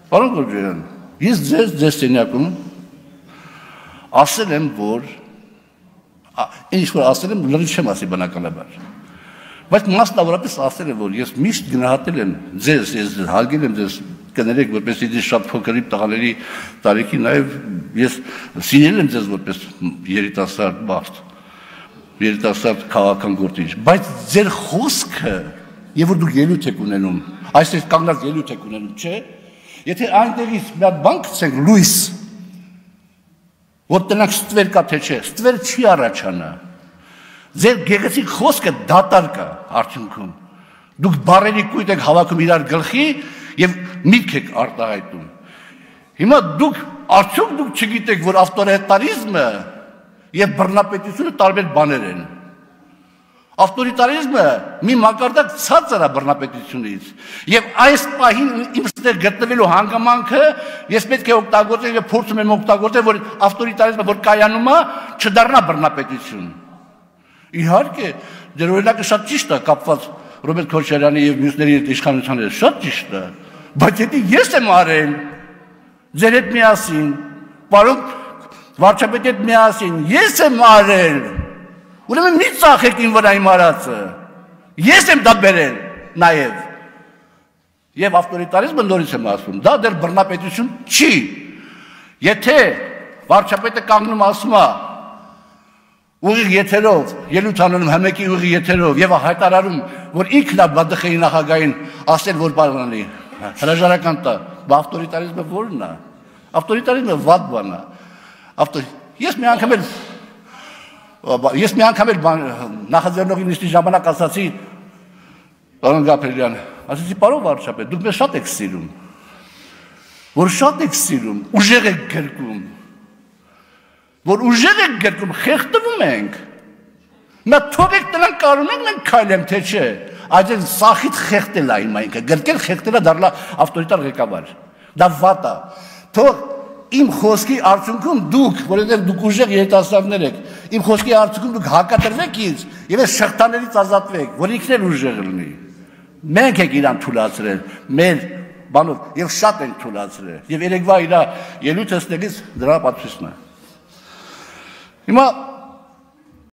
Պարոն Գորջյան, ես ձեր սենյակում ասել եմ, որ ինչ-որ ասել եմ, լրիվ չեմ ասի բնականաբար, բայց մասնավորապես ասել եմ, որ ես միշտ գնահատել եմ ձեզ, ես հարգել եմ ձեզ, կներեք, որպես իդի շատ փոքրի տղաների տարիքի, նաև ես սիրել եմ ձեզ որպես երիտասարդ մարդ, երիտասարդ քաղաքական գործիչ, բայց ձեր խոսքը, եւ որ դուք ելույթ եք ունենում, այսպես կանգնած ելույթ եք ունենում, չէ՞, եթե այնտեղից մի հատ բան գցենք լույս, որ տնանք ստվեր կա թե չէ, ստվեր չի առաջանա, ձեր գեղեցիկ խոսքը դատար կա արդյունքում, դուք բառերի կույտ եք հավաքում իրար գլխի եւ միտք եք արտահայտում, հիմա դուք արդյոք դուք չգիտեք, որ ավտորիտարիզմը եւ բռնապետությունը տարբեր բաներ են, ավտորիտարիզմը մի մակարդակ ցածր է բռնապետությունից եւ այս պահին իմ ստեղ գտնվելու հանգամանքը ես պետք է օգտագործեմ եւ փորձում եմ օգտագործել, որ ավտորիտարիզմը որ կայանում է, չդառնա բռնապետություն։ Իհարկե, դեր օրինակը շատ ճիշտ է կապված Ռոբերտ Քոչարյանի եւ մյուսների հետ իշխանության հետ, շատ ճիշտ է, բայց եթե ես եմ արել ձեր հետ միասին, պարոն վարչապետի հետ միասին, ես եմ արել Ուրեմն մի ծախեք իմ վրա իմ արածը, ես եմ դա բերել նաև, և ավտորիտարիզմը նորից եմ ասում, դա դեր բռնապետություն չի, եթե վարչապետը կանգնում ասում է, ուղիղ եթերով, ելույթ անում հմեկի ուղիղ եթերով և հայտարարում, որ ինքն է ԲԴԽ-ի նախագահին ասել, որ բանանի, հրաժարական տա, ավտորիտարիզմը որն է, ավտորիտարիզմը վատ բան է, Ես մի անգամ էլ նախաձեռնողի նիստի ժամանակ ասացի, պարոն Գաբրելյան, ասացի, պարոն վարչապետ, դուք մեզ շատ եք սիրում, որ շատ եք սիրում, ուժեղ եք գրկում, որ ուժեղ եք գրկում, խեղդվում ենք, նա թողեք տնանք կարում ենք, մենք քայլեմ, թե չէ, այդ են սախիտ խեղդել է իմ այնքը, գրկել խեղդել է դարլա ավտորիտար ղեկավար, դա վատ է, թող իմ խոսքի արդյունքում դուք, որովհետև դուք ուժեղ երիտասարդներ եք, իմ խոսքի արդյունքում դուք հակատրվեք ինձ եւ այս շղթաներից ազատվեք, որ ինքն էլ ուժեղ լինի։ Մենք եք իրան թույլատրել, մեր բանով եւ շատ ենք թույլատրել։ Եվ երեկվա իր ելույթը ստեղից դրա պատվիսն է։ Հիմա